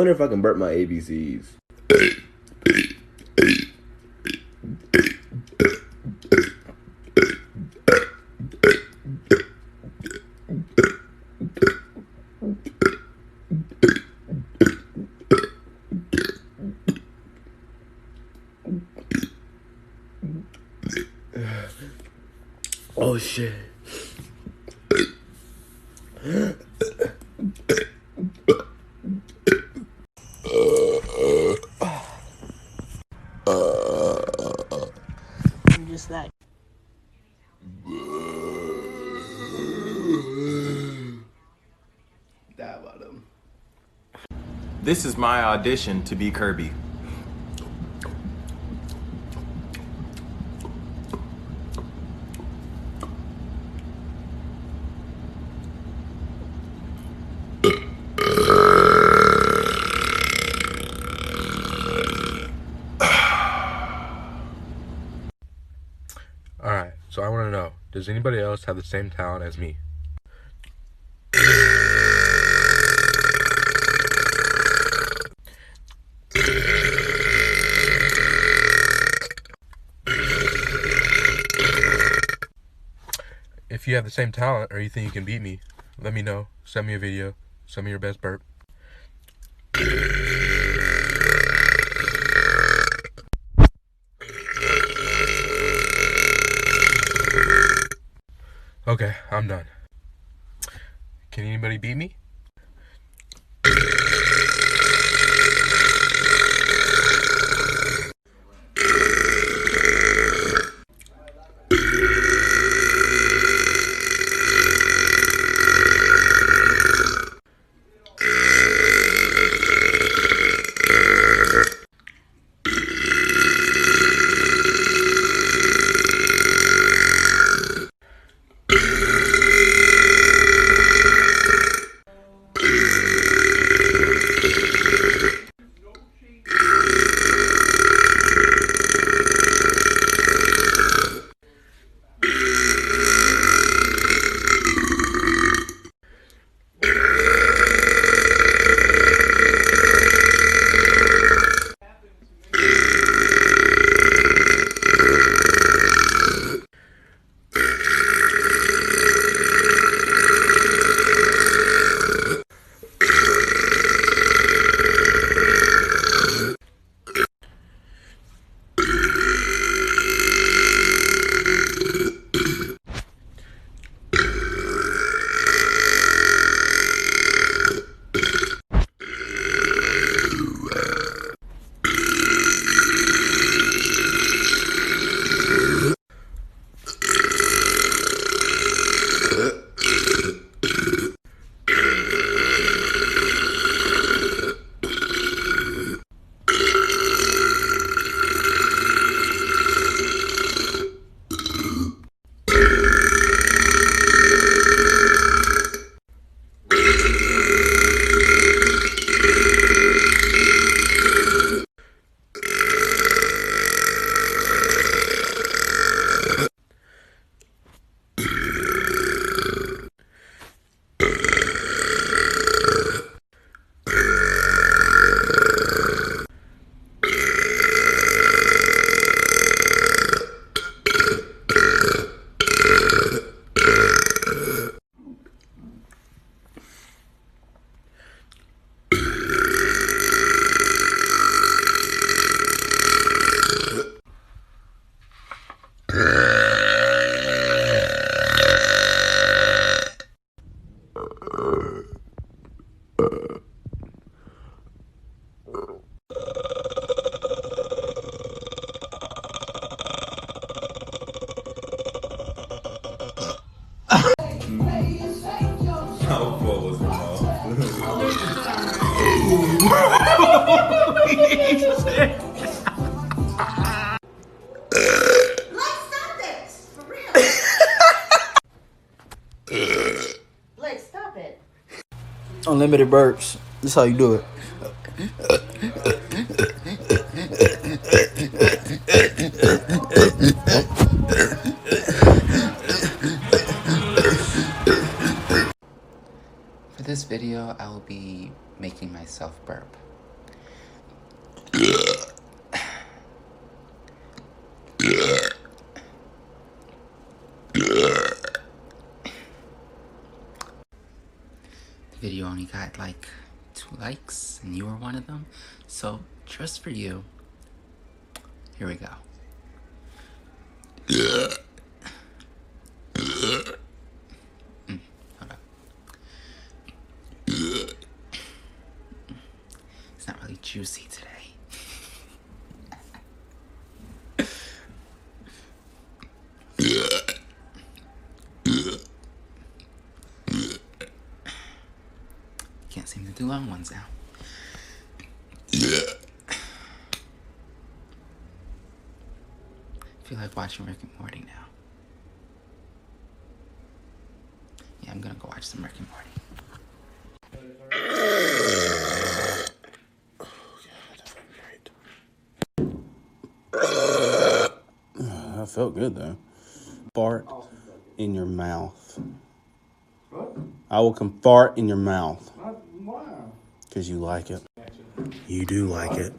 wonder if I can burp my ABCs. Oh shit. Just that. This is my audition to be Kirby. Alright, so I want to know, does anybody else have the same talent as me? If you have the same talent or you think you can beat me, let me know. Send me a video. Send me your best burp. Okay, I'm done. Can anybody beat me? How full was the mouth? Let's stop this! For real! Blake, stop it. Unlimited burps. This is how you do it. For this video, I will be making myself burp. Video only got like 2 likes, and you were one of them. So just for you, here we go. Hold up. It's not really juicy today. Can't seem to do long ones now. I feel like watching Rick and Morty now. Yeah, I'm gonna go watch some Rick and Morty. That felt good though. Fart in your mouth. What? I will come fart in your mouth. Wow. Because you like it. You do like it.